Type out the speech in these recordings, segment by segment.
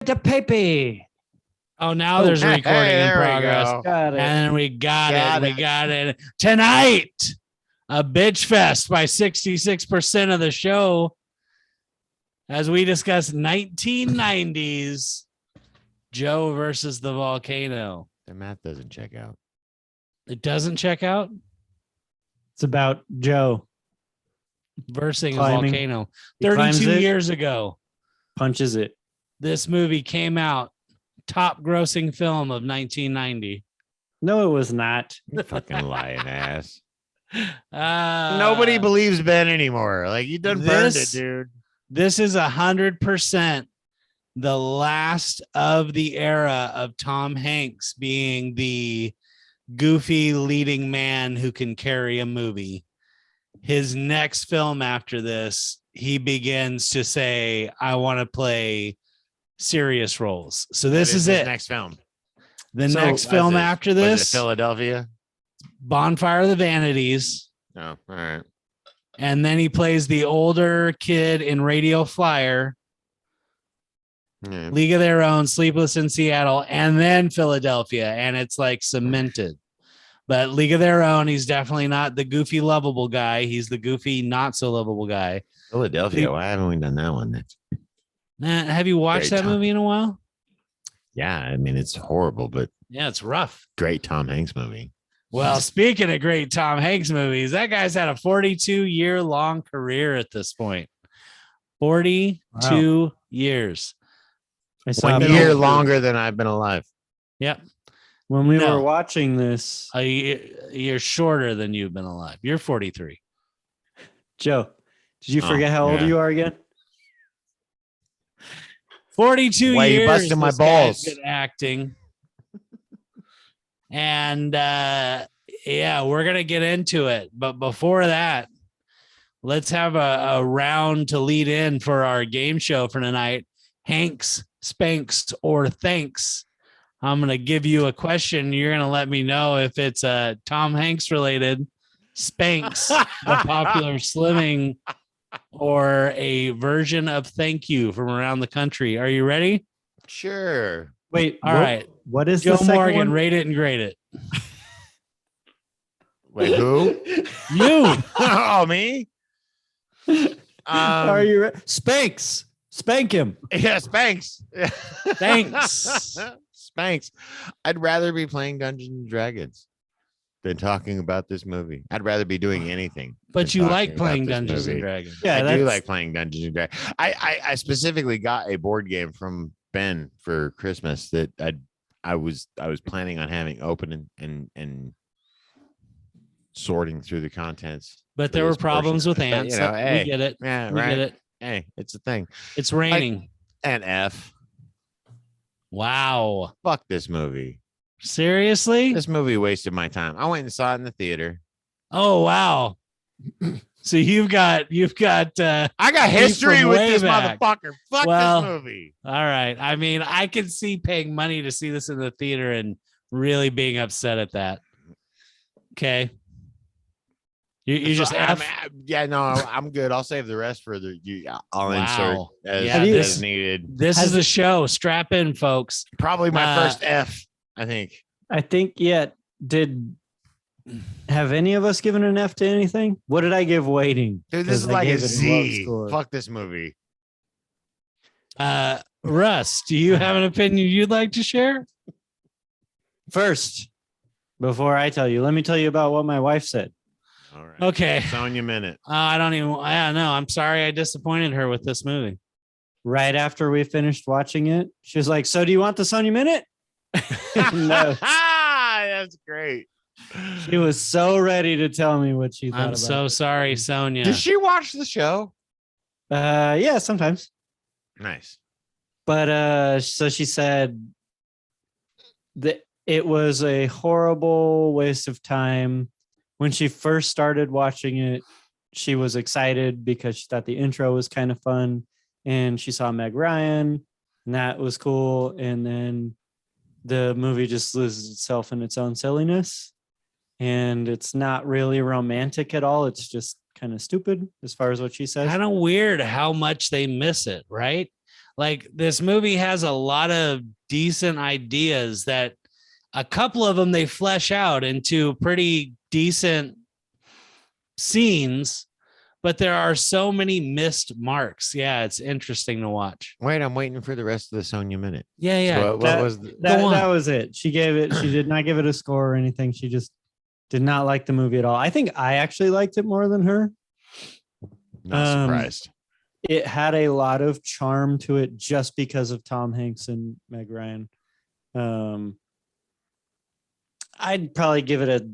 The Pepe. Oh, now there's a recording in progress. Got it. And we got it. We got it. Tonight, a bitch fest by 66% of the show as we discuss 1990s Joe versus the Volcano. The math doesn't check out. It doesn't check out? It's about Joe Versing a Climbing. volcano. He climbs 32 it. years ago, Punches it. this movie came out. Top grossing film of 1990. No, it was not. You fucking lying ass. Uh, Nobody believes Ben anymore. Like, you done burned it, this- dude. This is 100% the last of the era of Tom Hanks being the goofy leading man who can carry a movie. His next film after this, he begins to say, I want to play serious roles. So this What is his it. Next film. The So, next film was it- after was it this, Philadelphia. Bonfire of the Vanities. No, all right. And then he plays the older kid in Radio Flyer, Yeah. League of Their Own, Sleepless in Seattle, and then Philadelphia. And it's like cemented. But League of Their Own, he's definitely not the goofy, lovable guy. He's the goofy, not so lovable guy. Philadelphia. Why haven't we done that one? Have you watched Great that time. movie in a while? Yeah, I mean, it's horrible, but Yeah, it's rough. great Tom Hanks movie. Well, speaking of great Tom Hanks movies, that guy's had a 42-year-long career at this point. 42 years. I saw 1 it year over- longer than I've been alive. Yep. when we No. were watching this. A year shorter than you've been alive. You're 43. Joe, did you Oh, forget how old yeah. you are again? 42 Why you years. busting my this guy's balls? been acting. And yeah, we're gonna get into it. But before that, let's have a round to lead in for our game show for tonight. Hanks, Spanks, or Thanks. I'm gonna give you a question. You're gonna let me know if it's Tom Hanks related, Spanks, the popular slimming, or a version of Thank You from around the country. Are you ready? Sure. Wait, All right. What is Joe the second Morgan, one? rate it and grade it. Wait, who? You. Oh, me? Are you Spanks? Spank him. Yeah, Spanks. Thanks. Spanks. I'd rather be playing Dungeons and Dragons than talking about this movie. I'd rather be doing anything. But than you talking like about playing this Dungeons and movie. Dragons. Yeah, I do that's- like playing Dungeons and Dragons. I specifically got a board game from Ben for Christmas that I was planning on having open and sorting through the contents. But for there were this portion problems of with it. But, ants. you know, We hey, get it. yeah, We right. get it. Hey, it's a thing. It's raining. And F. Wow. Fuck this movie. Seriously? This movie wasted my time. I went and saw it in the theater. Oh wow. So you've got I got history from with way this back. motherfucker. Fuck Well, this movie. all right. I mean, I can see paying money to see this in the theater and really being upset at that. Okay. You So just F. I'm good. I'll save the rest for I'll insert Wow. as, Yeah, as needed. This Has is the show. Strap in, folks. Probably my Uh, first F, I think. I think have any of us given an F to anything? What did I give Waiting? Dude, this is 'Cause I like a gave it love Z. score. Fuck this movie. Russ, do you have an opinion you'd like to share? First, before I tell you, let me tell you about what my wife said. All right. Okay. Sonya Minute. I don't know. I'm sorry I disappointed her with this movie. Right after we finished watching it, she was like, "So do you want the Sonya Minute?" No. That's great. She was so ready to tell me what she thought I'm about so it. sorry, Sonia. Did she watch the show? Yeah, sometimes. Nice. But so she said that it was a horrible waste of time. When she first started watching it, she was excited because she thought the intro was kind of fun, and she saw Meg Ryan, and that was cool. And then the movie just loses itself in its own silliness, and it's not really romantic at all. It's just kind of stupid as far as what she says. Kind of weird how much they miss it, right? Like this movie has a lot of decent ideas that a couple of them they flesh out into pretty decent scenes, but there are so many missed marks. Yeah, it's interesting to watch. Wait, I'm waiting for the rest of the Sonia minute. Yeah. So what was that was it. She did not give it a score or anything. She just did not like the movie at all. I think I actually liked it more than her. Not surprised. It had a lot of charm to it just because of Tom Hanks and Meg Ryan. I'd probably give it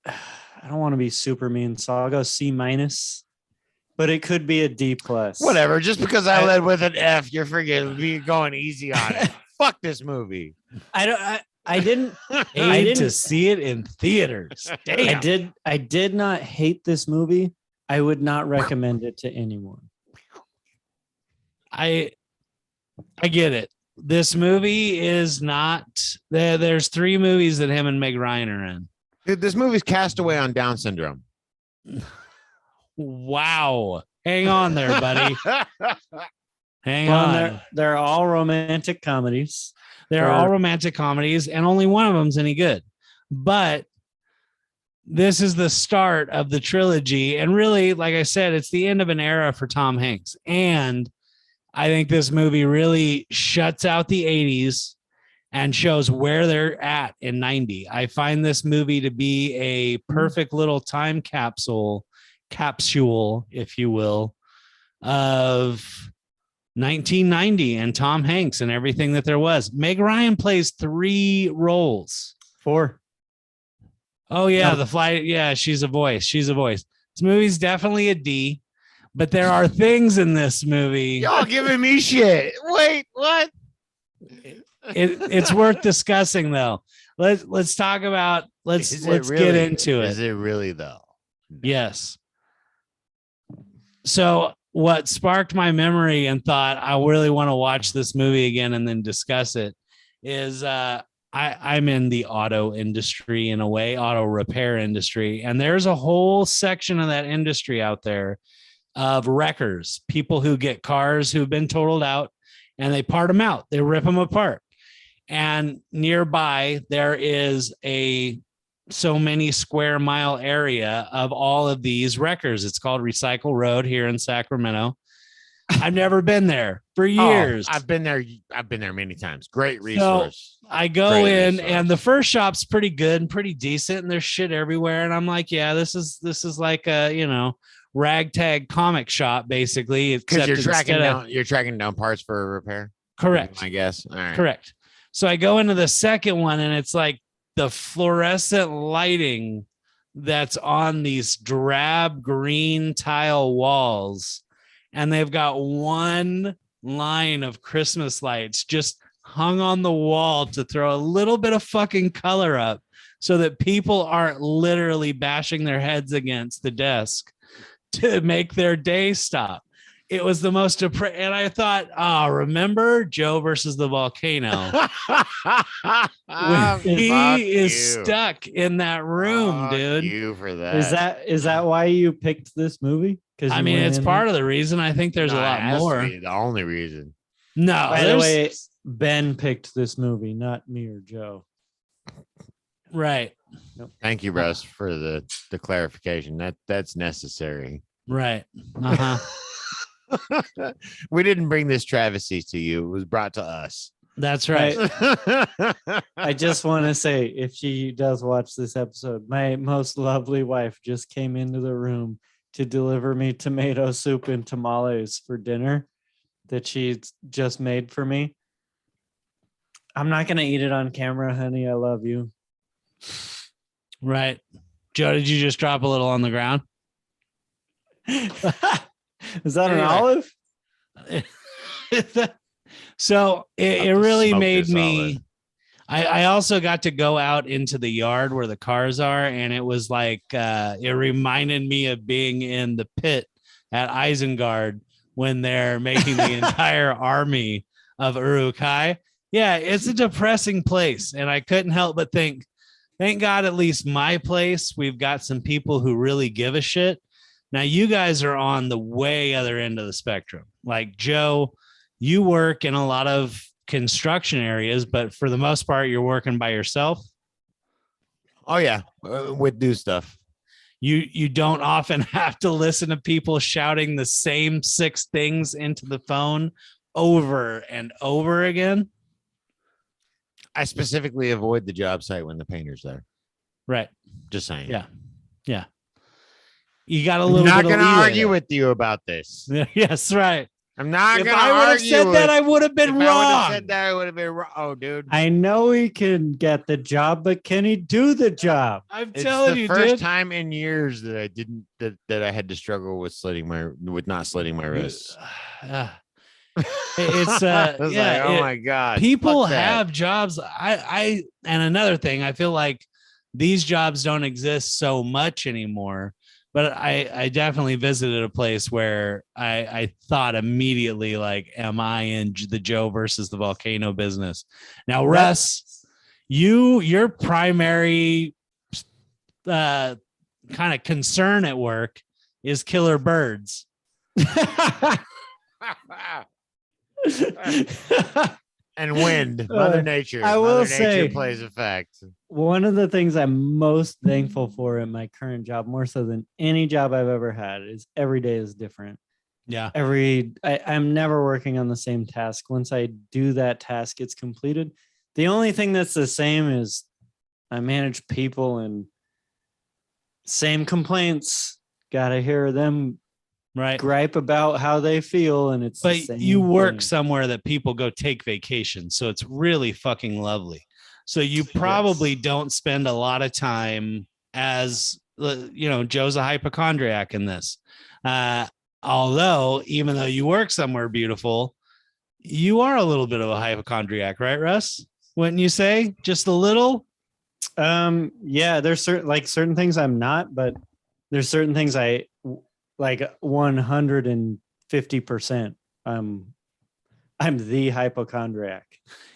I don't want to be super mean, so I'll go C-, but it could be a D+. Whatever. Just because I led with an F, you're forgetting me going easy on it. Fuck this movie. I didn't Paid to see it in theaters. Damn. I did not hate this movie. I would not recommend it to anyone. I get it. This movie is not there. There's 3 movies that him and Meg Ryan are in. Dude, this movie's Castaway on Down syndrome. Wow. Hang on there, buddy. Hang on. They're all romantic comedies. They're all romantic comedies, and only one of them's any good. But this is the start of the trilogy. And really, like I said, it's the end of an era for Tom Hanks. And I think this movie really shuts out the 80s and shows where they're at in 90. I find this movie to be a perfect little time capsule, if you will, of 1990 and Tom Hanks and everything that there was. Meg Ryan plays 3 roles. 4. Oh, yeah, the flight. Yeah, she's a voice. This movie's definitely a D. But there are things in this movie. Y'all giving me shit. Wait, what? It's worth discussing, though. Let's talk about. Let's get into it. Is it really though? Yes. So what sparked my memory and thought I really want to watch this movie again and then discuss it is I'm in the auto industry in a way, auto repair industry, and there's a whole section of that industry out there of wreckers, people who get cars who've been totaled out and they part them out. They rip them apart. And nearby there is a so many square mile area of all of these wreckers. It's called Recycle Road here in Sacramento. I've never been there for years. I've been there many times. Great resource. So I go in and the first shop's pretty good and pretty decent and there's shit everywhere. And I'm like, yeah, this is like a, ragtag comic shop, basically. Because you're tracking down parts for a repair. Correct. I guess. All right. Correct. So I go into the second one and it's like the fluorescent lighting that's on these drab green tile walls. And they've got one line of Christmas lights just hung on the wall to throw a little bit of fucking color up so that people aren't literally bashing their heads against the desk to make their day stop. It was the most and I thought, remember Joe versus the Volcano? He is stuck in that room, dude. You for that. Is that why you picked this movie? I mean, it's part of the reason. I think there's a lot more. The only reason. No, by the way, Ben picked this movie, not me or Joe. Right. Thank you, Russ, for the clarification. That's necessary. Right. We didn't bring this travesty to you. It was brought to us. That's right. I just want to say, if she does watch this episode, my most lovely wife just came into the room to deliver me tomato soup and tamales for dinner that she just made for me. I'm not going to eat it on camera, honey. I love you. Right. Joe, did you just drop a little on the ground? Is that an olive? So it really made me. I also got to go out into the yard where the cars are, and it was like it reminded me of being in the pit at Isengard when they're making the entire army of Uruk-hai. Yeah, it's a depressing place, and I couldn't help but think, thank God, at least my place, we've got some people who really give a shit. Now, you guys are on the way other end of the spectrum. Like Joe, you work in a lot of construction areas, but for the most part, you're working by yourself. Oh yeah, with new stuff. You don't often have to listen to people shouting the same 6 things into the phone over and over again. I specifically avoid the job site when the painter's there. Right. Just saying. Yeah. Yeah. You got a I'm little not bit going of to leeway argue there. with you about this. Yes, right. I'm not If going to I would have argue. said that, I would have been if I would have wrong. said that, I would have been wrong. Oh, dude. I know he can get the job, but can he do the job? I'm It's telling the you, first dude. time in years that I didn't that I had to struggle with not slitting my wrists. It's I was like, oh my god, people fuck that. have jobs. I and another thing, I feel like these jobs don't exist so much anymore. But I definitely visited a place where I thought immediately, like, am I in the Joe versus the volcano business? Now, Russ, your primary kind of concern at work is killer birds. And wind, Mother Nature. I will Mother say- Nature plays effect. One of the things I'm most thankful for in my current job, more so than any job I've ever had, is every day is different. Yeah. I'm never working on the same task. Once I do that task, it's completed. The only thing that's the same is I manage people, and same complaints. Gotta hear them Right. gripe about how they feel, and it's the But same you work thing. somewhere that people go take vacation. So it's really fucking lovely. So you probably don't spend a lot of time as, Joe's a hypochondriac in this. Although, even though you work somewhere beautiful, you are a little bit of a hypochondriac, right, Russ? Wouldn't you say? Just a little? Yeah, there's certain things I'm not, but there's certain things I like 150%. I'm the hypochondriac.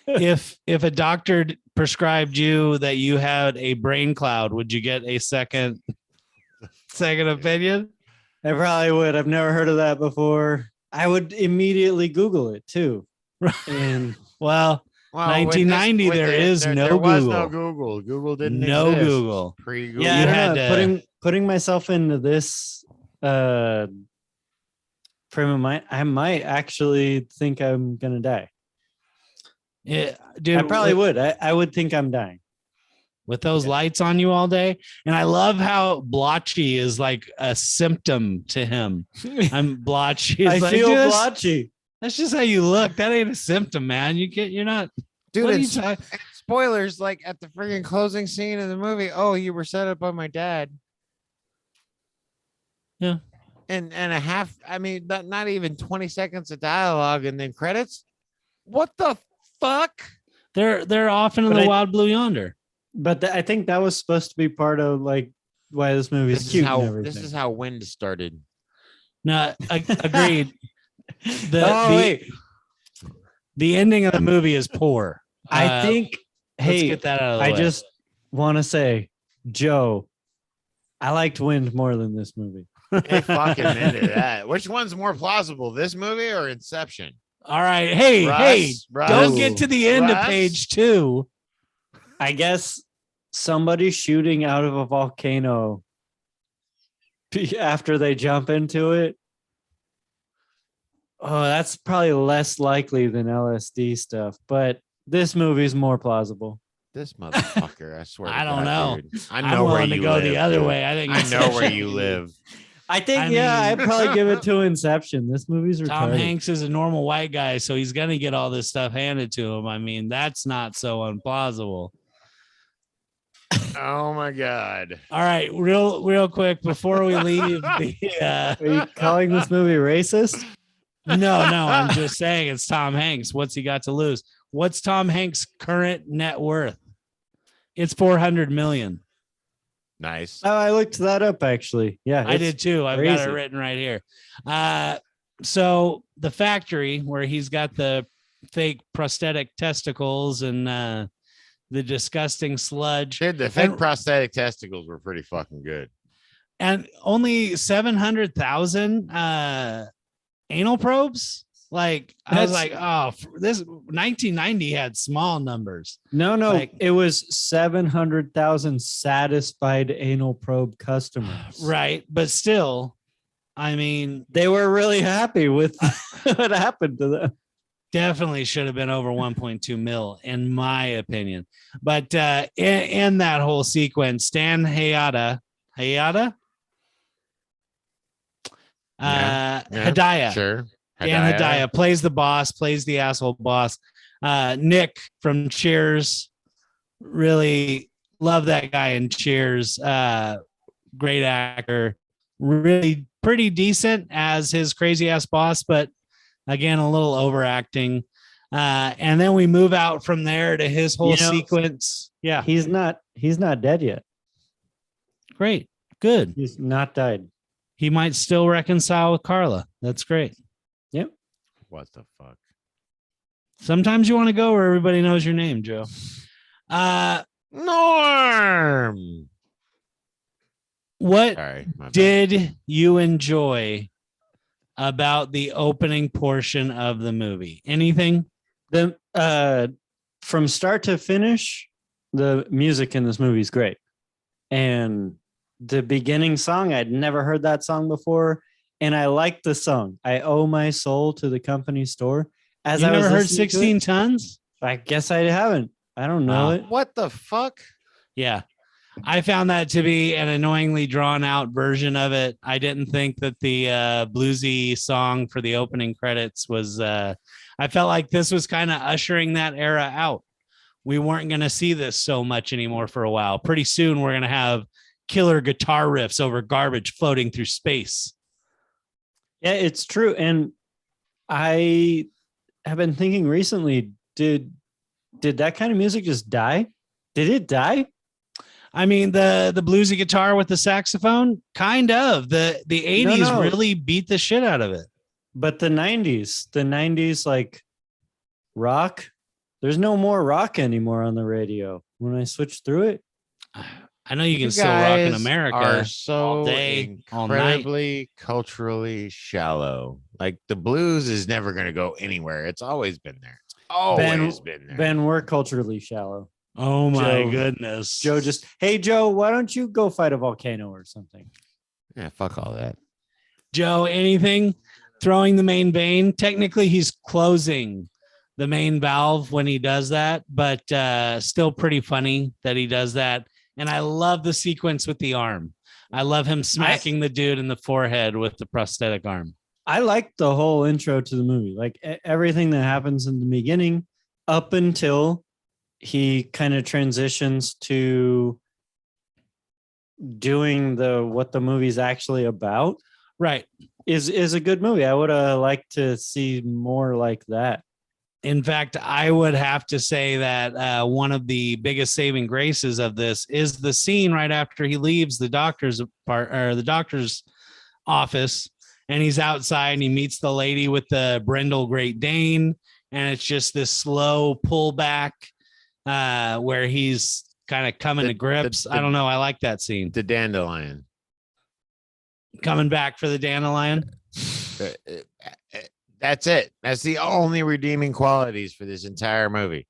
If a doctor prescribed you that you had a brain cloud, would you get a second opinion? I probably would. I've never heard of that before. I would immediately Google it too. And Well, Well, 1990, there was no Google. Google didn't No exist. Google. Pre-Google. yeah, You I don't had know. to- Putting myself into this frame of mind, I might actually think I'm gonna die. Yeah, dude, I probably would. I would think I'm dying. with those lights on you all day. And I love how blotchy is like a symptom to him. I'm blotchy. It's I like, feel dude, blotchy. that's just how you look. That ain't a symptom, man. You're not. Dude, what are you it's talking? spoilers like at the freaking closing scene of the movie. Oh, you were set up by my dad. Yeah. And a half, I mean, not even 20 seconds of dialogue and then credits. What the fuck? They're off into But the wild blue yonder. But I think that was supposed to be part of like why this movie is cute and everything. This is how Wind started. No, agreed. Wait. The ending of the movie is poor. I think. Let's Hey, get that out of the I way. just want to say, Joe, I liked Wind more than this movie. Hey, fucking into that. Which one's more plausible, this movie or Inception? All right. Hey, Russ, don't get to the end of Russ? page 2. I guess somebody shooting out of a volcano after they jump into it. Oh, that's probably less likely than LSD stuff, but this movie's more plausible. This motherfucker, I swear. I to don't God, know. dude. I I'm know where willing to you go live, the other dude. way. I think I know where Inception- you live. I think, I I'd mean- probably give it to Inception. This movie's retarded. Tom Hanks is a normal white guy, so he's gonna get all this stuff handed to him. I mean, that's not so implausible. Oh my God. All right, real quick before we leave the Are you calling this movie racist? no, I'm just saying it's Tom Hanks. What's he got to lose? What's Tom Hanks' current net worth? It's 400 million. Nice. Oh, I looked that up actually. Yeah, I did too. I've got it crazy. written right here. So the factory where he's got the fake prosthetic testicles and the disgusting sludge, Dude, the fake And- prosthetic testicles were pretty fucking good. and only 700,000 anal probes. Like I was That's- like, oh, this 1990 had small numbers. No, Like- it was 700,000 satisfied anal probe customers. Right. But still, I mean, They were really happy with what happened to them. definitely should have been over 1.2 mil, in my opinion. But in that whole sequence, Stan Hayata, Yeah, Hedaya, Sure. Dan Hedaya plays the boss, plays the asshole boss. Nick from Cheers, really love that guy in Cheers. Great actor, really pretty decent as his crazy ass boss, but again, a little overacting. And then we move out from there to his whole sequence. Yeah, He's not dead yet. great, good. He's not died. He might still reconcile with Carla. That's great. Yep. What the fuck? Sometimes you want to go where everybody knows your name, Joe. Norm. What Sorry. my bad. did you enjoy about the opening portion of the movie? Anything? The from start to finish, the music in this movie is great. And the beginning song, I'd never heard that song before. And I liked the song. I owe my soul to the company store. As You I was never heard listening to 16 it, tons? I guess I haven't. I don't know Wow. it. What the fuck? Yeah. I found that to be an annoyingly drawn out version of it. I didn't think that the bluesy song for the opening credits was, I felt like this was kind of ushering that era out. We weren't going to see this so much anymore for a while. Pretty soon, we're going to have killer guitar riffs over garbage floating through space. Yeah, it's true. And I have been thinking recently, did that kind of music just die? Did it die? I mean, the bluesy guitar with the saxophone, kind of. The 80s No. really beat the shit out of it. But the 90s, like rock, there's no more rock anymore on the radio. When I switch through it, I know you can still rock in guys America. Are so all day, all night. incredibly culturally shallow. Like the blues is never going to go anywhere. It's always been there. It's always been there. Ben, we're culturally shallow. Oh my Joe- goodness. Joe hey Joe, why don't you go fight a volcano or something? Yeah, fuck all that. Joe, anything? Throwing the main vein. Technically, he's closing the main valve when he does that, but still pretty funny that he does that. And I love the sequence with the arm. I love him smacking the dude in the forehead with the prosthetic arm. I like the whole intro to the movie, like everything that happens in the beginning up until he kind of transitions to doing what the movie's actually about. Right. Is a good movie. I would have liked to see more like that. In fact, I would have to say that one of the biggest saving graces of this is the scene right after he leaves the doctor's office, and he's outside and he meets the lady with the brindle Great Dane, and it's just this slow pullback where he's kind of coming to grips. I don't know. I like that scene. The dandelion. Coming back for the dandelion. That's it. That's the only redeeming qualities for this entire movie.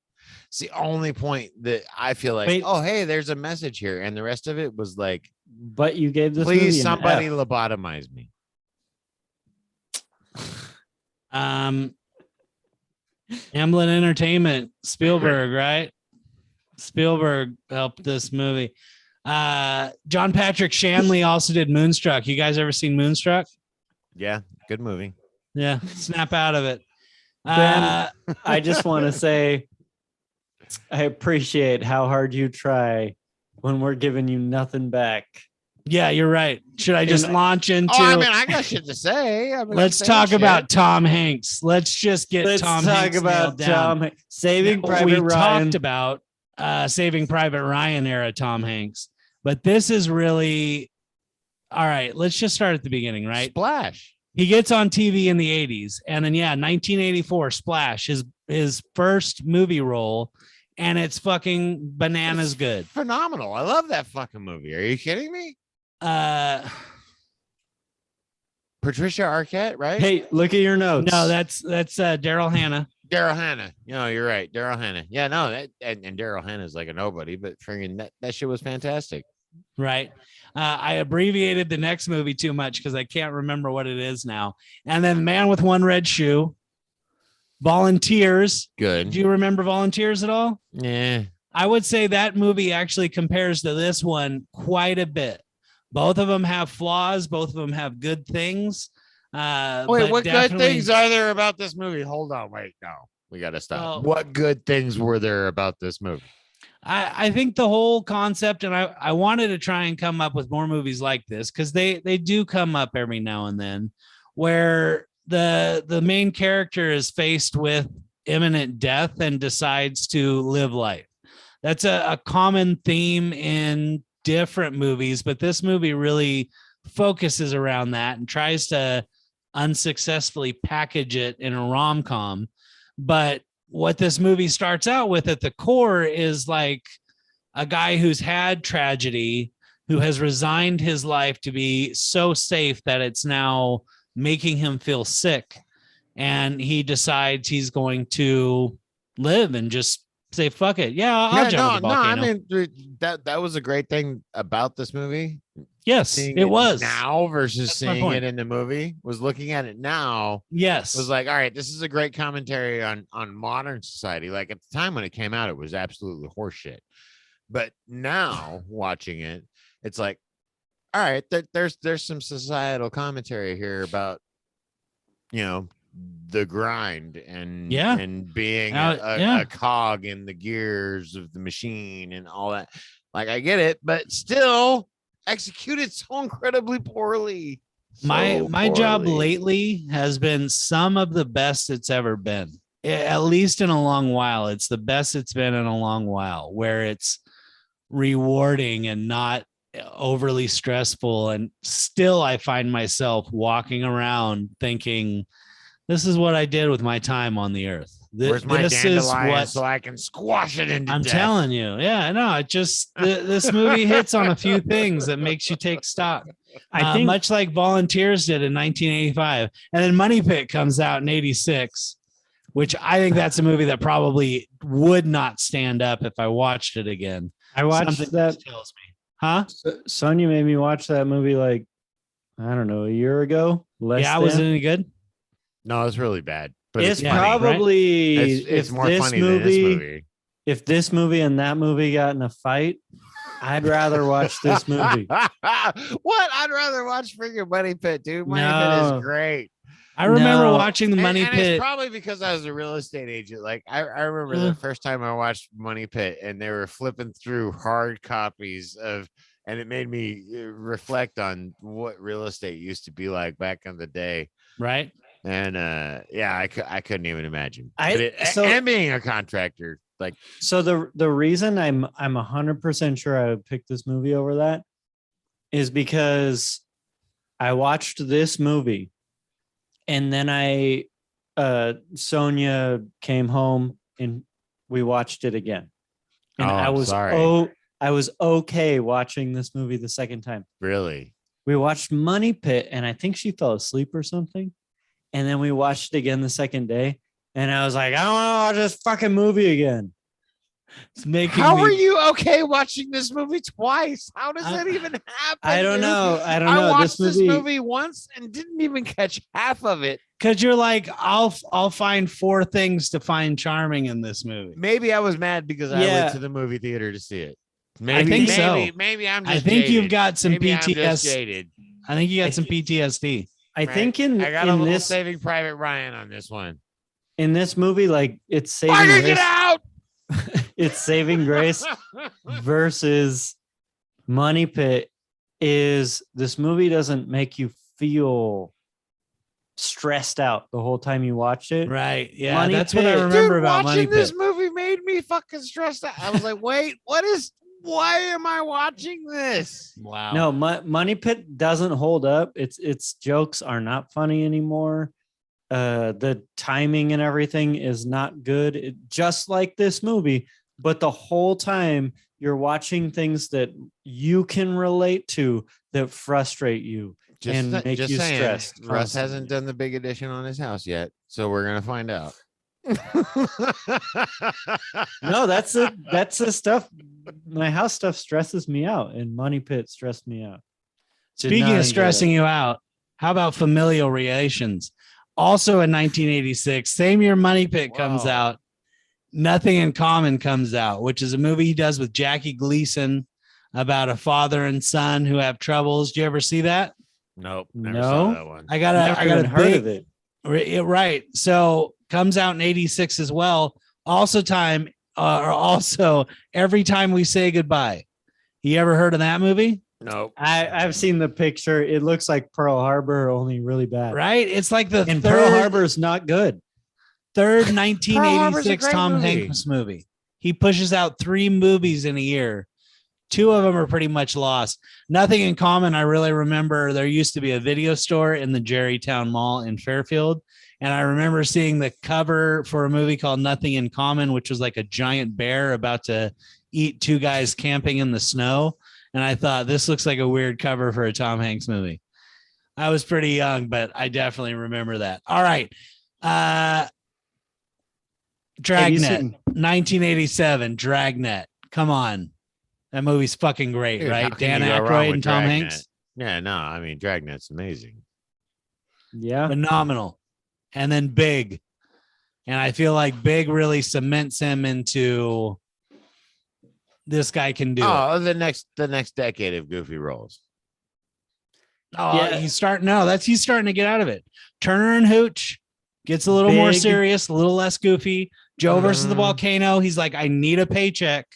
It's the only point that I feel like, Wait. oh, hey, there's a message here. And the rest of it was like, But you gave this movie please, an somebody F. lobotomize me. Hamlin Entertainment, Spielberg, right? Spielberg helped this movie. John Patrick Shanley also did Moonstruck. You guys ever seen Moonstruck? Yeah, good movie. Yeah, snap out of it. Ben, I just want to say I appreciate how hard you try when we're giving you nothing back. Yeah, you're right. Should I just launch into? Oh, I mean, I got shit to say. I mean, let's I'm talk saying about shit. Tom Hanks. Let's just get Let's Tom talk Hanks about nailed down. Tom Saving Now, Private we Ryan. talked about Saving Private Ryan era Tom Hanks, but this is really all right. Let's just start at the beginning, right? Splash. He gets on TV in the 80s, and then 1984 Splash, his first movie role, and it's fucking bananas good. Phenomenal. I love that fucking movie. Are you kidding me? Patricia Arquette, right? Hey, look at your notes. No, that's Daryl Hannah. Daryl Hannah. No, you're right. Daryl Hannah. Yeah, no, that and Daryl Hannah is like a nobody, but friggin' that shit was fantastic. Right. I abbreviated the next movie too much because I can't remember what it is now. And then Man with One Red Shoe, Volunteers. Good. Do you remember Volunteers at all? Yeah. I would say that movie actually compares to this one quite a bit. Both of them have flaws. Both of them have good things. Wait, what good things are there about this movie? Hold on. Wait, no. We got to stop. Well, what good things were there about this movie? I think the whole concept, and I wanted to try and come up with more movies like this because they do come up every now and then where the main character is faced with imminent death and decides to live life. That's a common theme in different movies, but this movie really focuses around that and tries to unsuccessfully package it in a rom-com. But what this movie starts out with at the core is like a guy who's had tragedy, who has resigned his life to be so safe that it's now making him feel sick. And he decides he's going to live and just say, fuck it. Yeah, I'll jump in the volcano. I mean, that was a great thing about this movie. Yes, Seeing it was. Now versus That's my seeing point. it in the movie was looking at it now. Yes. Was like, all right, this is a great commentary on modern society. Like at the time when it came out, it was absolutely horseshit. But now watching it, it's like, all right, there's some societal commentary here about, you know, the grind and being a cog in the gears of the machine and all that. Like I get it, but still executed so incredibly poorly. My job lately has been some of the best it's ever been, at least in a long while. It's the best it's been in a long while, where it's rewarding and not overly stressful. And still I find myself walking around thinking, this is what I did with my time on the earth. Where's my dandelion so I can squash it into I'm death? telling you. Yeah, no, it just this movie hits on a few things that makes you take stock. I think much like Volunteers did in 1985, and then Money Pit comes out in 86, which I think that's a movie that probably would not stand up if I watched it again. I watched that. Tells me, huh? Sonia made me watch that movie like, I don't know, a year ago. Was it any good? No, it's really bad. But it's funny, probably right? It's more funny than this movie. If this movie and that movie got in a fight, I'd rather watch this movie. What? I'd rather watch freaking Money Pit, dude. Money Pit is great. I remember watching the Money Pit. It's probably because I was a real estate agent. Like I remember the first time I watched Money Pit, and they were flipping through hard copies of, and it made me reflect on what real estate used to be like back in the day. Right. And I couldn't even imagine. And being a contractor, like, so the reason I'm 100% sure I would pick this movie over that is because I watched this movie, and then Sonia came home and we watched it again, and I was okay watching this movie the second time. Really? We watched Money Pit, and I think she fell asleep or something. And then we watched it again the second day, and I was like, I don't want to watch this fucking movie again. It's making How are you okay watching this movie twice? How does that even happen? I don't know. I watched this movie once and didn't even catch half of it. Because you're like, I'll find 4 things to find charming in this movie. Maybe I was mad because I went to the movie theater to see it. I think so. Maybe I'm just I think jaded. you've got some maybe PTSD. I think you got some PTSD. I think I got a little Saving Private Ryan on this one. In this movie, like it's Saving Grace. Get out! It's Saving Grace versus Money Pit. Is this movie doesn't make you feel stressed out the whole time you watch it. Right. Yeah. Money that's Pit. what I remember about Money Watching this Pit. movie made me fucking stressed out. I was like, wait, why am I watching this? Wow. No, Money Pit doesn't hold up. Its jokes are not funny anymore. The timing and everything is not good. Just like this movie, but the whole time you're watching things that you can relate to that frustrate you. and make you saying, stressed. Russ constantly. hasn't done the big addition on his house yet, so we're gonna find out. No, that's the stuff. My house stuff stresses me out, and Money Pit stressed me out. Did Speaking not of enjoy stressing that. you out, how about Familial Relations? Also in 1986, same year Money Pit comes Wow. out, Nothing in Common comes out, which is a movie he does with Jackie Gleason about a father and son who have troubles. Do you ever see that? Nope, never No. saw that one. I got Never a even heard big of it. right. So comes out in 86 as well. Also Every Time We Say Goodbye. You ever heard of that movie? Nope. I've seen the picture. It looks like Pearl Harbor, only really bad. Right? It's like the And Pearl Harbor's not good. third Harbor's a 1986 great Tom movie. Hanks movie. He pushes out 3 movies in a year. 2 of them are pretty much lost. Nothing in Common. I really remember there used to be a video store in the Jerrytown Mall in Fairfield. And I remember seeing the cover for a movie called Nothing in Common, which was like a giant bear about to eat 2 guys camping in the snow. And I thought, this looks like a weird cover for a Tom Hanks movie. I was pretty young, but I definitely remember that. All right. Dragnet, 1987, Dragnet. Come on. That movie's fucking great, Dude, how right? can Dan you go wrong Aykroyd with and Tom Dragnet? Hanks. Yeah, no, I mean Dragnet's amazing. Yeah. Phenomenal. And then Big. And I feel like Big really cements him into this guy can do it. Oh, the next decade of goofy roles. Oh, Yeah. he's starting to get out of it. Turner and Hooch gets a little more Big. serious, a little less goofy. Joe versus the Mhm. Volcano. He's like, I need a paycheck.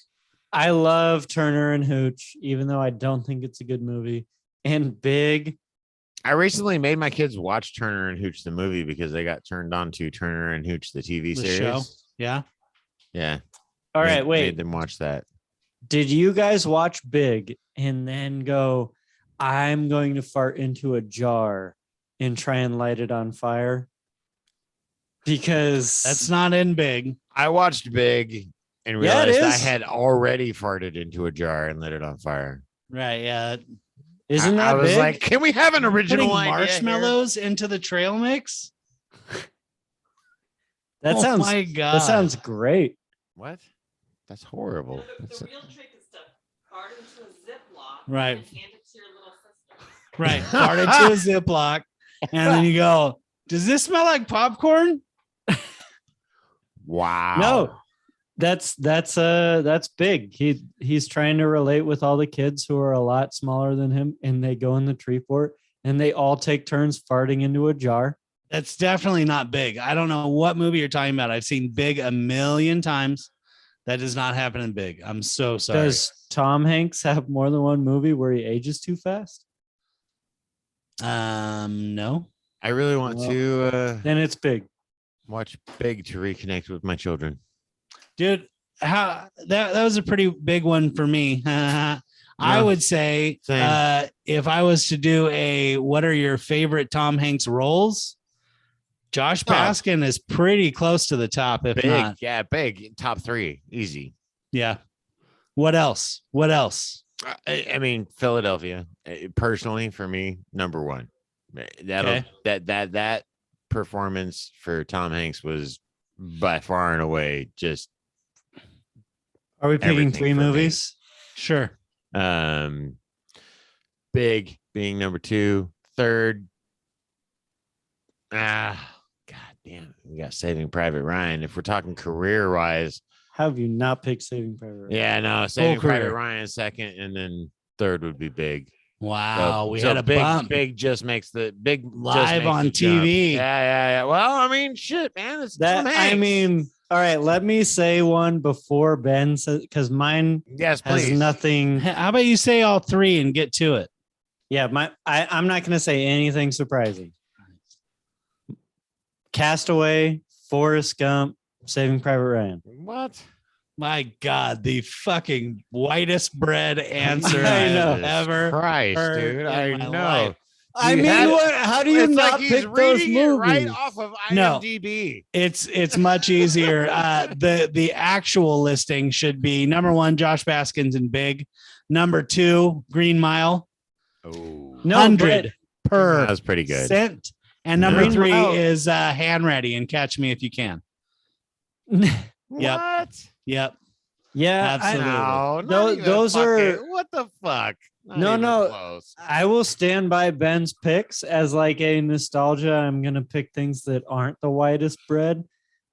I love Turner and Hooch, even though I don't think it's a good movie. And Big. I recently made my kids watch Turner and Hooch the movie because they got turned on to Turner and Hooch the TV The series. show. Yeah. Yeah. All right, Made wait. them watch that. Did you guys watch Big and then go, I'm going to fart into a jar and try and light it on fire? Because That's not in Big. I watched Big and Yeah, it realized I is. had already farted into a jar and lit it on fire. Right. Yeah. isn't I that was big? like, can we have an original Putting idea here? marshmallows into the trail mix. that Oh sounds my God. that sounds great. What? That's horrible. The That's- real trick is to fart into a Ziploc Right. and hand it to your little sister. Right. Fart into a Ziploc. And then you go, does this smell like popcorn? wow. No, that's big. He's trying to relate with all the kids who are a lot smaller than him, and they go in the tree fort and they all take turns farting into a jar. That's definitely not Big. I don't know what movie you're talking about. I've seen Big a million times. That does not happen in Big. I'm so sorry. Does Tom Hanks have more than one movie where he ages too fast? No. I really want Well, to Then it's Big. watch Big to reconnect with my children. Dude, how that was a pretty big one for me. I No. would say Same. if I was to do a what are your favorite Tom Hanks roles? Josh Oh. Baskin is pretty close to the top, if Big, not. yeah, Big. Top 3, easy. Yeah. What else? What else? I mean, Philadelphia, personally, for me, number 1. That'll Okay. that performance for Tom Hanks was by far and away just Are we picking Everything 3 for me. movies? Sure. Big being number 2. Third, god damn, we got Saving Private Ryan. If we're talking career wise, How have you not picked Saving Private Ryan? yeah, no, Saving Private career. Ryan second, and then third would be Big. Wow. We So had a big, bump. Big just makes the big just Live makes on the jump. TV. Yeah. Well, I mean, shit, man. It's That Tom I Hanks. mean, all right, let me say one before Ben says, because mine yes, has please. nothing. How about you say all 3 and get to it? Yeah, I'm not gonna say anything surprising. Castaway, Forrest Gump, Saving Private Ryan. What? My God, the fucking whitest bread answer I I know. have ever Christ, heard dude. in I my know. life. I You mean, had- what? How do you It's not like he's pick those reading it right movies? off of No. IMDb. It's much easier. The actual listing should be number 1, Josh Baskins and Big. Number 2, Green Mile. Oh, No, 100. per That was pretty good. cent. And number Yeah. 3 Wow. is Hand Ready and Catch Me If You Can. What? Yep. Yeah, Absolutely. No, not Tho- even those are- fucking- what the fuck? Not No, even no. close. I will stand by Ben's picks as like a nostalgia. I'm gonna pick things that aren't the whitest bread.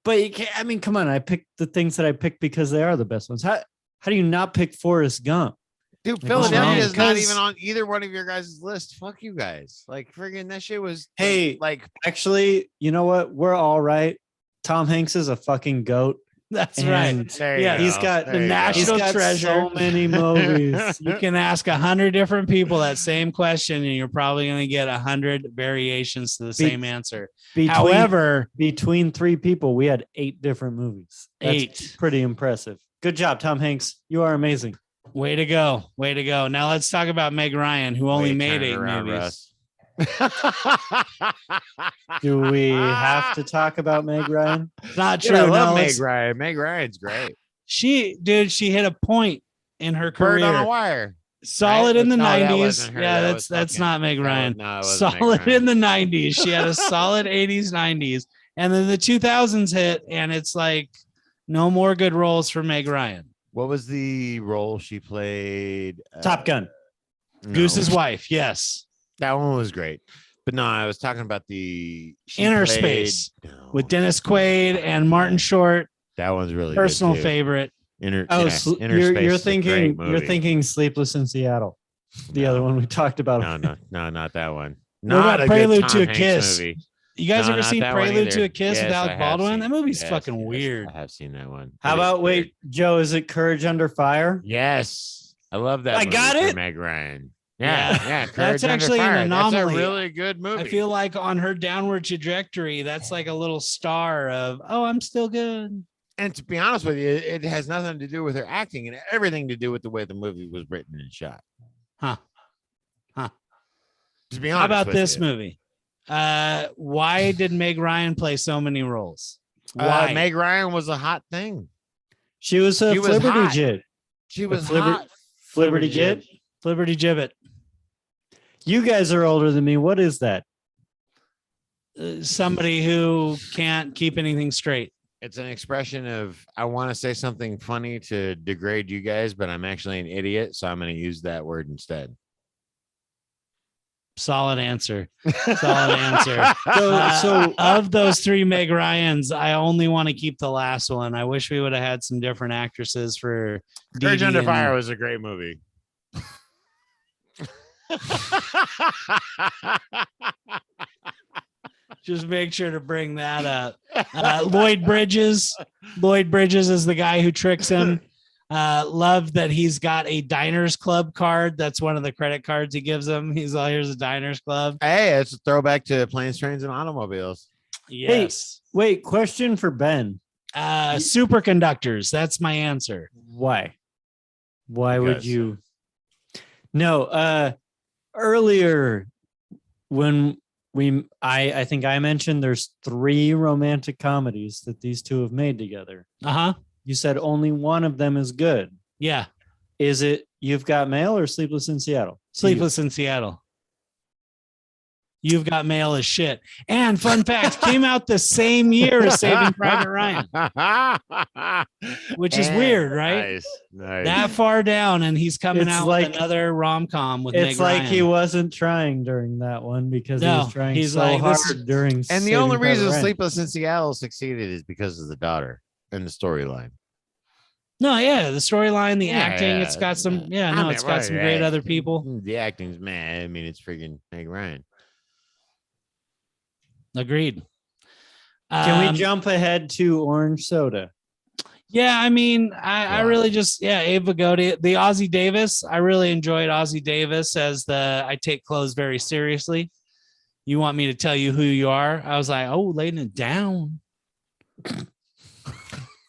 But you can't, I mean, come on, I picked the things that I picked because they are the best ones. How do you not pick Forrest Gump? Dude, Like, Philadelphia man, is not 'cause- even on either one of your guys' list. Fuck you guys. Like friggin' that shit was Hey, like Actually, you know what? We're all right. Tom Hanks is a fucking goat. That's And right. there you Yeah, go. he's got There the you go. He's national got treasure. so many movies. You can ask 100 different people that same question, and you're probably going to get 100 variations to the same answer. However, between 3 people, we had 8 different movies. That's 8. pretty impressive. Good job, Tom Hanks. You are amazing. Way to go. Way to go. Now let's talk about Meg Ryan, who only Way to made turn it 8 around, movies. Russ. Do we have to talk about Meg Ryan? It's not Dude, true. I No, love let's- Meg Ryan. Meg Ryan's great. she hit a point in her Bird on a career. wire. Solid Right? in the No, that 90s. wasn't her. Yeah, That that's was fucking- not Meg that was- Ryan. no, it wasn't Meg Solid Ryan. in the 90s. She had a solid 80s, 90s. And then the 2000s hit, and it's like no more good roles for Meg Ryan. What was the role she played? Top Gun. No, Goose's wife. Yes. that one was great. But no, I was talking about she Inner played- Space No, with Dennis Quaid and Martin Short. that one's really Personal good too. favorite. Inner, Oh, yeah, Inner Space you're is a great thinking movie. Sleepless in Seattle. The No. other one we talked about. No, not that one. What about Not a good Prelude Tom to a Hanks Kiss? movie. You guys No, ever not seen that one Prelude to either. a Kiss with Yes, Alec I have Baldwin? seen That it. movie's Yes, fucking yes, weird. I have seen that one. How It is about weird. Joe? Is it Courage Under Fire? Yes, I love that. I movie got for it. Meg Ryan. Yeah. Yeah. That's Courage Under actually an Fire. That's anomaly. a really good movie. I feel like on her downward trajectory, that's like a little star of, oh, I'm still good. and to be honest with you, it has nothing to do with her acting and everything to do with the way the movie was written and shot. Huh. To be honest, How about with this you. movie? Why did Meg Ryan play so many roles? Why? Meg Ryan was a hot thing. She was a She was Flibberty hot. Jit. She was Flibber- hot. Flibberty Jit. Liberty Gibbet. You guys are older than me. What is that? Somebody who can't keep anything straight. It's an expression of I want to say something funny to degrade you guys, but I'm actually an idiot, so I'm going to use that word instead. Solid answer. Solid answer. So Of those 3 Meg Ryans, I only want to keep the last one. I wish we would have had some different actresses for Courage Dee Dee Under and- Fire was a great movie. Just make sure to bring that up. Lloyd Bridges. Lloyd Bridges is the guy who tricks him. Love that he's got a Diners Club card. That's one of the credit cards he gives him. He's all, here's a Diners Club. Hey, it's a throwback to Planes, Trains, and Automobiles. Yes. wait, question for Ben. Superconductors. That's my answer. Why? Why would Because- you? No, earlier when I think I mentioned there's 3 romantic comedies that these 2 have made together. Uh-huh. You said only one of them is good. Yeah. Is it You've Got Mail or Sleepless in Seattle? Sleepless in Seattle. You've Got Mail as shit. And fun fact, came out the same year as Saving Private Ryan, which is weird, right? Nice. That far down, and he's coming It's out like- with another rom-com with It's Meg like Ryan. he wasn't trying during that one because he No, was trying he's so like, hard this is- during. And the Saving only Private reason Ryan. Sleepless in Seattle succeeded is because of the daughter and the storyline. No, yeah, the storyline, the Yeah, acting, yeah, it's got some, yeah. yeah, I no, mean, it's got right, some right. great other people. The acting's mad. I mean, it's freaking Meg Ryan. Agreed. Can Um, we jump ahead to Orange Soda? Yeah, I mean, I Wow. really just, yeah, Abe Vigoda, the Ozzie Davis. I really enjoyed Ozzie Davis as the I take clothes very seriously. You want me to tell you who you are? I was like, oh, laying it down.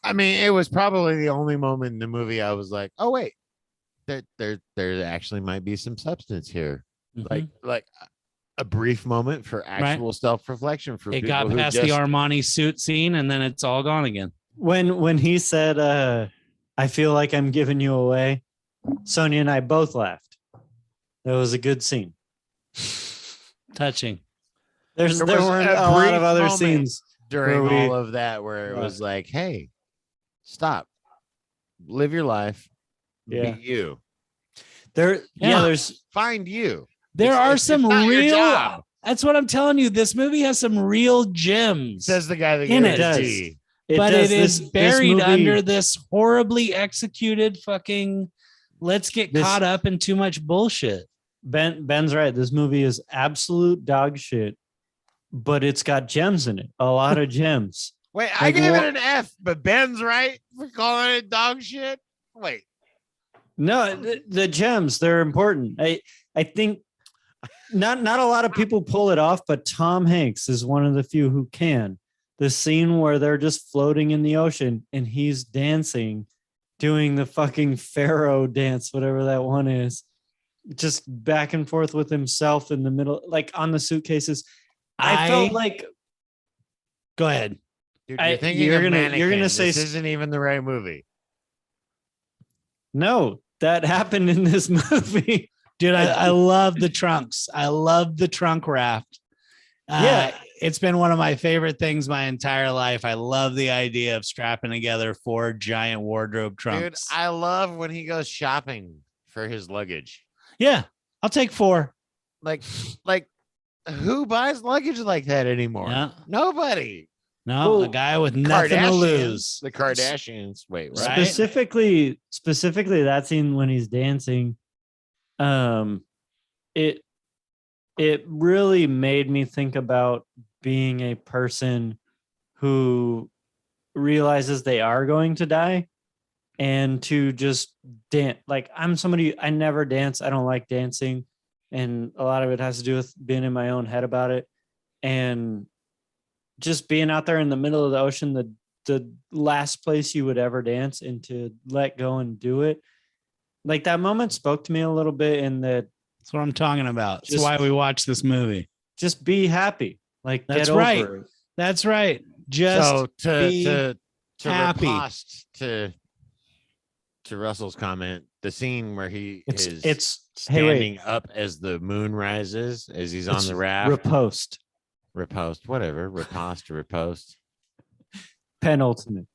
I mean, it was probably the only moment in the movie I was like, oh wait, there actually might be some substance here. Mhm. Like a brief moment for actual self-reflection for it people got who past just, the Armani suit scene, and then it's all gone again. When he said, "I feel like I'm giving you away," Sonia and I both laughed. That was a good scene. Touching. There was weren't a a lot brief of other moment scenes. during where we- all of that where it was like, hey, stop, live your life, Yeah. be you, Yeah. There's find you. There are some not your real. job, That's what I'm telling you. This movie has some real gems. says the guy that In gave it. it does. D. but does. it is This buried movie- under this horribly executed fucking let's get This- caught up in too much bullshit. Ben's right. This movie is absolute dog shit, but it's got gems in it. A lot of gems. Wait, I Like, gave what- it an F, but Ben's right for calling it dog shit. Wait, No, the gems, they're important. I think not a lot of people pull it off, but Tom Hanks is one of the few who can. The scene where they're just floating in the ocean and he's dancing, doing the fucking pharaoh dance, whatever that one is, just back and forth with himself in the middle, like on the suitcases. I felt like Go ahead. dude, I- you're thinking you're of gonna- Mannequin. you're gonna say this s- isn't even the right movie. no, that happened in this movie. Dude, I love the trunks. I love the trunk raft. Yeah. It's been one of my favorite things my entire life. I love the idea of strapping together 4 giant wardrobe Dude, trunks. I love when he goes shopping for his luggage. Yeah, I'll take 4. Like who buys luggage like that anymore? Yeah. Nobody. No, Well, a guy with nothing to lose. The Kardashians. Wait, Right? right? Specifically that scene when he's dancing, it really made me think about being a person who realizes they are going to die and to just dance. Like, I'm somebody, I never dance. I don't like dancing, and a lot of it has to do with being in my own head about it, and just being out there in the middle of the ocean, the last place you would ever dance, and to let go and do it. Like, that moment spoke to me a little bit, in that That's what I'm talking about. That's Just- why we watch this movie. just be happy. Like, That's get right. over it. That's right. Just So be to happy. riposte to Russell's comment, the scene where he is It's hey, wait. standing up as the moon rises, as he's on It's the raft. Repost. Riposte, whatever. Riposte or riposte. Penultimate.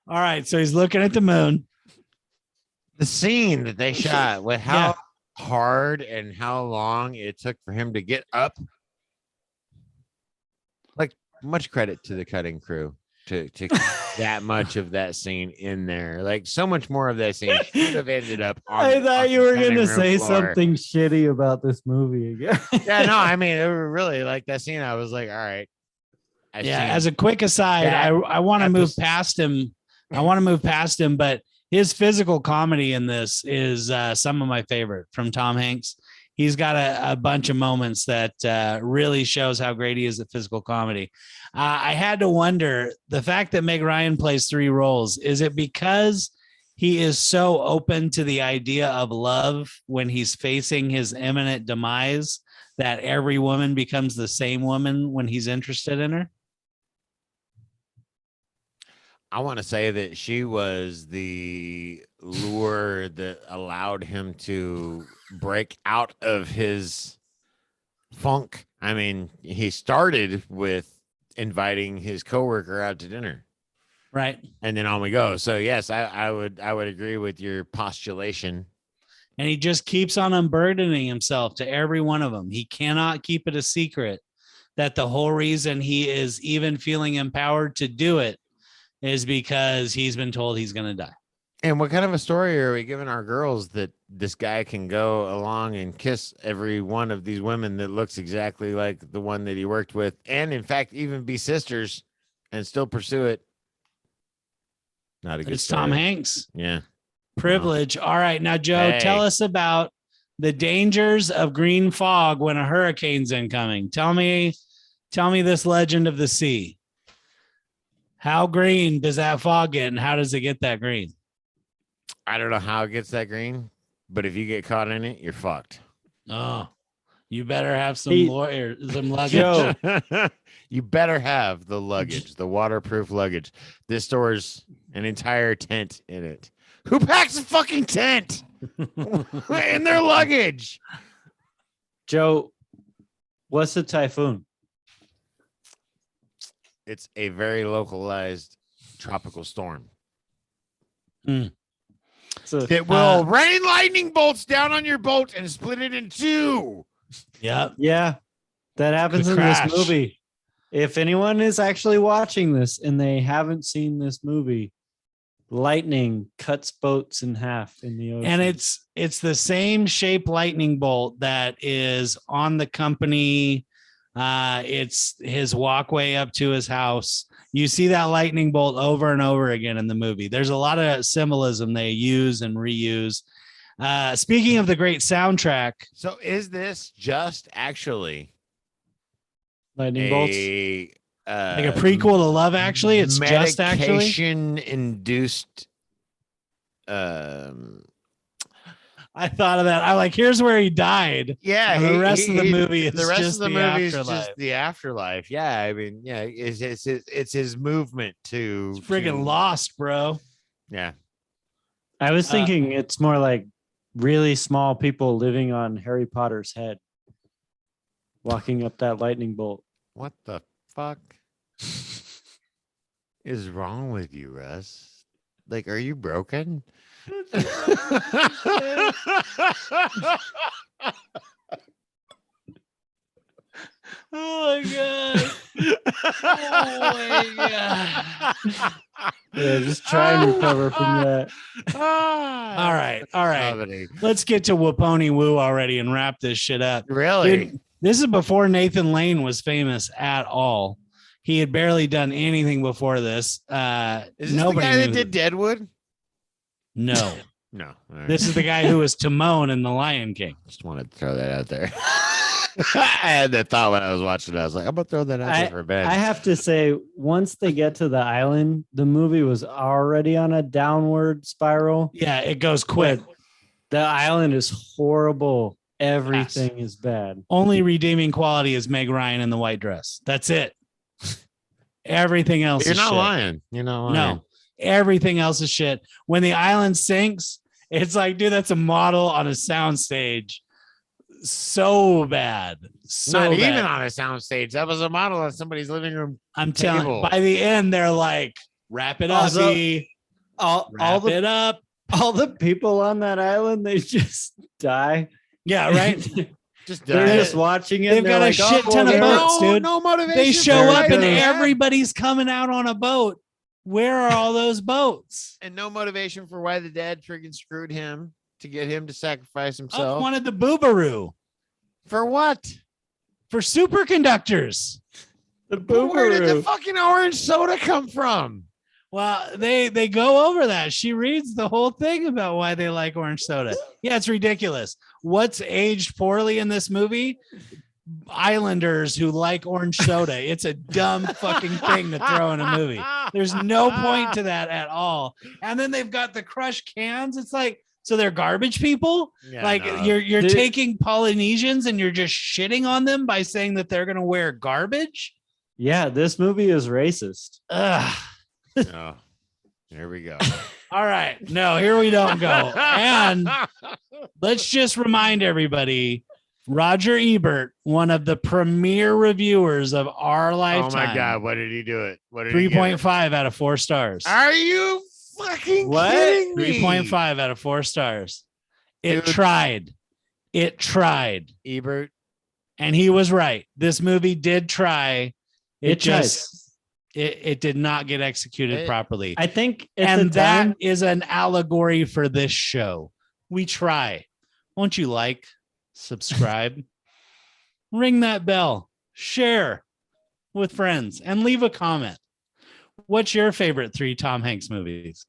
all right. So he's looking at the moon. The scene that they shot with how Yeah. hard and how long it took for him to get up. Like, much credit to the cutting crew to keep that much of that scene in there. Like, so much more of that scene should have ended up on I on thought you the were cutting gonna room say floor. something shitty about this movie again. Yeah, no, I mean, it was really like that scene. I was like, all right. I've Yeah. seen As a quick aside, that I want to move episode. past him. I want to move past him, but his physical comedy in this is some of my favorite from Tom Hanks. He's got a bunch of moments that really shows how great he is at physical comedy. I had to wonder, the fact that Meg Ryan plays 3 roles, is it because he is so open to the idea of love when he's facing his imminent demise that every woman becomes the same woman when he's interested in her? I want to say that she was the lure that allowed him to break out of his funk. I mean, he started with inviting his coworker out to dinner, Right. and then on we go. So yes, I would agree with your postulation. And he just keeps on unburdening himself to every one of them. He cannot keep it a secret that the whole reason he is even feeling empowered to do it is because he's been told he's going to die. And what kind of a story are we giving our girls that this guy can go along and kiss every one of these women that looks exactly like the one that he worked with, and in fact, even be sisters and still pursue it? Not a good It's story. Tom Hanks. Yeah. Privilege. All right. Now, Joe, Hey. tell us about the dangers of green fog when a hurricane's incoming. Tell me this legend of the sea. How green does that fog get, and how does it get that green? I don't know how it gets that green, but if you get caught in it, you're fucked. Oh, you better have some Hey, some luggage. Joe. You better have the luggage, the waterproof luggage. This stores an entire tent in it. Who packs a fucking tent? in their luggage. Joe, what's a typhoon? It's a very localized tropical storm. So, It will rain lightning bolts down on your boat and split it in two. Yep. yeah, that happens The in crash. this movie. If anyone is actually watching this and they haven't seen this movie, lightning cuts boats in half in the ocean. And it's the same shape lightning bolt that is on the company. It's his walkway up to his house. You see that lightning bolt over and over again in the movie. There's a lot of symbolism they use and reuse. Speaking of the great soundtrack, So is this just actually lightning bolts. like a prequel to Love Actually, it's just actually medication induced I thought of that. I like, here's where he died. yeah, And the rest of the movie is the rest just of the the movie is afterlife. just the afterlife. Yeah, I mean, yeah, it's his movement to It's friggin' Lost, bro. Yeah, I was thinking it's more like really small people living on Harry Potter's head, walking up that lightning bolt. what the fuck is wrong with you, Russ? Like, are you broken? Oh my god. Oh my god. Yeah, just try and recover from that. All right. All right. Comedy. Let's get to Waponi Woo already and wrap this shit up. Really? Dude, this is before Nathan Lane was famous at all. He had barely done anything before this. Is this Nobody the guy that knew did Deadwood? No. No. All right. This is the guy who was Timon in The Lion King. Just wanted to throw that out there. I had that thought when I was watching it. I was like, I'm gonna throw that out there for Ben. I have to say, once they get to the island, the movie was already on a downward spiral. Yeah, it goes quick. The island is horrible. Everything is bad. Only redeeming quality is Meg Ryan in the white dress. That's it. Everything else You're is not shit. lying. You're not lying. No, everything else is shit. When the island sinks, it's like, dude, that's a model on a soundstage. So bad. So Not bad. even on a soundstage. That was a model on somebody's living room. I'm telling you, table. by the end, they're like, wrap it up, Also, E. All Wrap the it up. all the people on that island, they just die. Yeah, right. Just They're died. just watching it. They've and they're got a like, shit "Oh, ton of well, boats, dude. No motivation. They show Very up and good. everybody's coming out on a boat. Where are all those boats? And no motivation for why the dad friggin' screwed him to get him to sacrifice I himself. wanted the boobaroo For what? for superconductors. The But where did the boobaroo. fucking orange soda come from? Well, they go over that. She reads the whole thing about why they like orange soda. Yeah, it's ridiculous. What's aged poorly in this movie? Islanders who like orange soda. It's a dumb fucking thing to throw in a movie. There's no point to that at all. And then they've got the crushed cans. It's like, so they're garbage people. Yeah, Like no. you're Dude. taking Polynesians and you're just shitting on them by saying that they're gonna wear garbage. Yeah, this movie is racist. Ugh. Oh, here we go. All right. No, here we don't go. And let's just remind everybody, Roger Ebert, one of the premier reviewers of our Oh lifetime. my God, what did he do it? What did he give it? 3.5 out of 4 stars. Are you fucking What? kidding me? 3.5 out of 4 stars. It Dude. tried. It tried. Ebert. And he was right. This movie did try. It just it did not get executed properly. I think at And the time, that is an allegory for this show. We try. Won't you like, subscribe, ring that bell, share with friends, and leave a comment. What's your favorite 3 Tom Hanks movies?